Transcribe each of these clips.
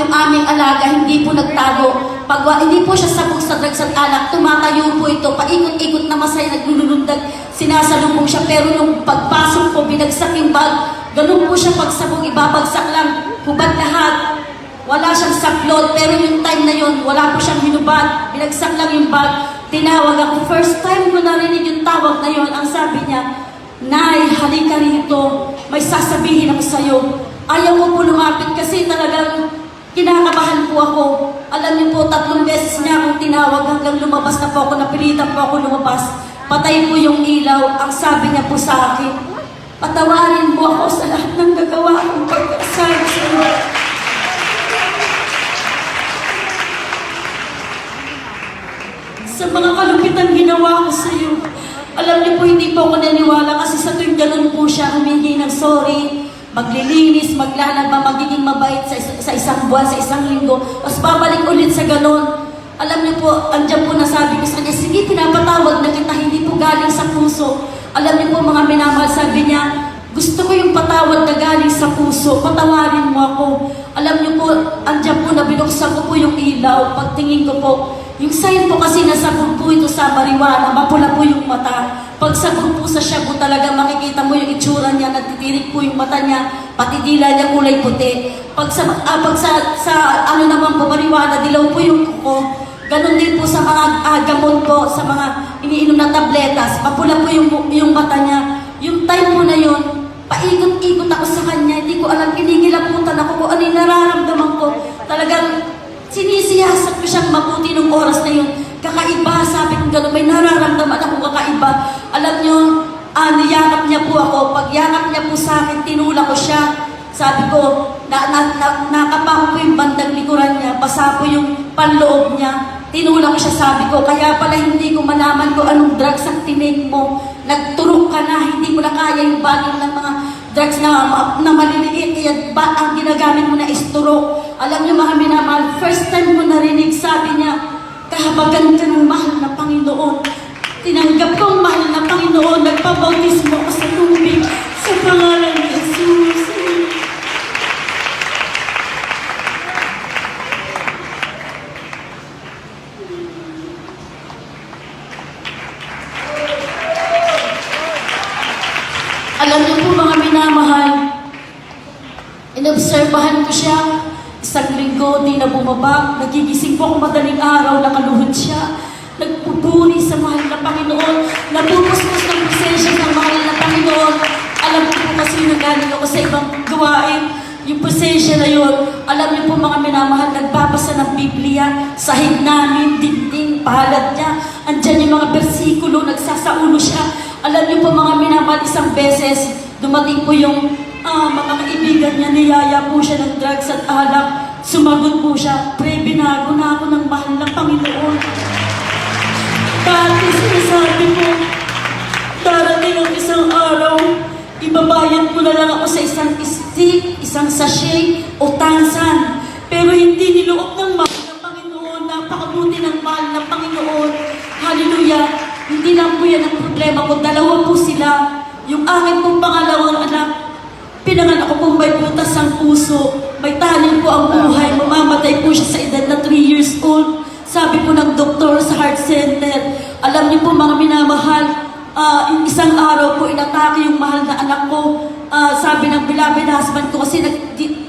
yung aming alaga, hindi po nagtago. Pag hindi po siya sabog sa drugs at alak, tumatayo po ito, paikot-ikot na masaya, naglulundag, sinasalubong siya. Pero nung pagpasok po, binagsak yung bag, ganun po siya pagsabog, ibabagsak lang, hubad lahat. Wala siyang saklot, pero yung time na yun, wala po siyang hinubad, binagsak lang yung bag. Tinawag ako, first time ko narinig yung tawag na yun, ang sabi niya, Nay, halika rito, may sasabihin ako sa'yo. Ayaw ko po lumapit kasi talagang kinakabahan po ako. Alam niyo po, 3 beses niya akong tinawag hanggang lumabas na po ako, napilitan po ako lumabas. Patay po yung ilaw, ang sabi niya po sa akin, patawarin mo ako sa lahat ng nagawa kong pagkasal sa iyo. Sa mga kalupitan ginawa ko sa iyo. Alam niyo po, hindi po ako naniwala kasi sa tuwing ganun po siya, humingi ng sorry, maglilinis, maglalaba, magiging mabait sa isang buwan, sa isang linggo, tapos babalik ulit sa ganun. Alam niyo po, andyan po nasabi ko sa kanya, sige, pinapatawad na kita, hindi po galing sa puso. Alam niyo po, mga minamahal, sabi niya, gusto ko yung patawad na galing sa puso, patawarin mo ako. Alam niyo po, andyan po, nabinuksan ko po yung ilaw, pagtingin ko po, yung sign po kasi nasabog po ito sa marijuana, mapula po yung mata. Pag sabog po sa shabu talaga makikita mo yung itsura niya, nagtitirik po yung mata niya, pati dila niya kulay puti. Pag sa ano naman po, marijuana, dilaw po yung kuko. Ganon din po sa mga gamot po, sa mga iniinom na tabletas, mapula po yung mata niya. Yung time po na yun, paikot-ikot ako sa kanya, hindi ko alam, kinikilabutan ako kung ano yung nararamdaman ko. Talagang sinisiyasat ko siyang mabuti nung oras na yun. Kakaiba, sabi ko gano'n, may nararamdaman ako kakaiba. Alam niyo, niyakap niya po ako. Pag yakap niya po sa akin, tinula ko siya. Sabi ko, nakapa ko po yung bandang likuran niya, basa po yung panloob niya. Tinula ko siya, sabi ko, kaya pala hindi ko malaman ko anong drugs ang tinig mo. Nagturok ka na, hindi mo na kaya yung bagay ng mga drugs na maliliit, kaya ba ang ginagamit mo na is turok. Alam niyo mga minamahal, first time ko narinig, sabi niya, kahabagan ka ng mahal na Panginoon. Tinanggap ko ang mahal na Panginoon, nagpabautismo ako sa tubig, sa pangalan ni Jesus. Alam niyo po mga minamahal, inobserbahan ko siya, isang linggo, di na bumaba, nagigising po ako madaling araw, nakaluhod siya, nagpupuri sa mahal na Panginoon, napupuspos ng presensya ng mahal na Panginoon. Alam niyo po kasi nagaling ako sa ibang gawain, yung presensya na yun, alam niyo po mga minamahal, nagbabasa ng Biblia, sahig namin, dingding, palad niya, andyan yung mga bersikulo, nagsasaulo siya. Alam niyo po mga minamahal, isang beses, dumating po yung mga kaibigan niya, niyaya po siya ng drugs at alak. Sumagot po siya, pre, binago na ako ng mahal ng Panginoon. Dati sinasabi ko, darating ang isang araw, ibabayad ko na lang ako sa isang stick, isang sachet o tansan. Pero hindi niloob ng mahal ng Panginoon, napakabuti ng mahal ng Panginoon. Hallelujah! Hindi lang po yan ang problema ko, 2 po sila. Yung aking pong pangalawang anak, pinanganak ko pong may butas ang puso, may talim po ang buhay, mamamatay po siya sa edad na 3 years old. Sabi po ng doktor sa heart center, alam niyo po mga minamahal, isang araw po inatake yung mahal na anak ko. Sabi ng beloved husband ko, kasi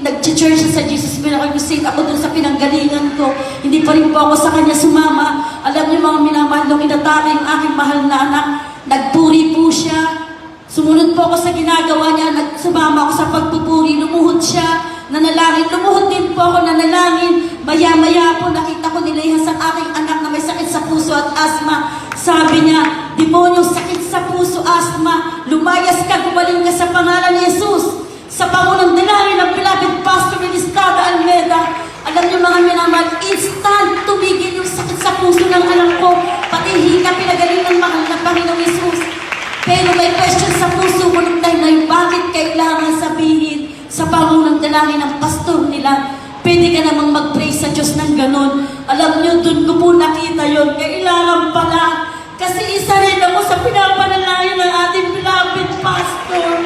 nag-church siya sa Jesus Miracle Crusade, ako dun sa pinanggalingan ko, hindi pa rin po ako sa kanya sumama. Alam niyo mga minamahal, nung inatake yung aking mahal na anak, nagpuri po siya. Sumunod po ako sa ginagawa niya, sumama ako sa pagpupuri, lumuhod siya, nanalangin, lumuhod din po ako, nanalangin. Maya-maya po, nakita ko nilihas ang aking anak na may sakit sa puso at asma. Sabi niya, demonyo, sakit sa puso, asma, lumayas ka, gumaling ka sa pangalan ni Jesus. Sa pangunang dalangin ng beloved Pastor Elistada Almeda, alam niyo mga minamahal, instant tumigil yung sakit sa puso ng anak ko, pati hika pinagaling ng mahal na Panginoong Jesus. Pero may question sa puso ko nung time na yung bakit kailangan sabihin sa pangunang dalangin ng pastor nila, pwede ka namang mag-pray sa Diyos ng ganon. Alam niyo, dun ko po nakita yun, kailangan pala. Kasi isa rin ako sa pinapanalangin ng ating beloved pastor.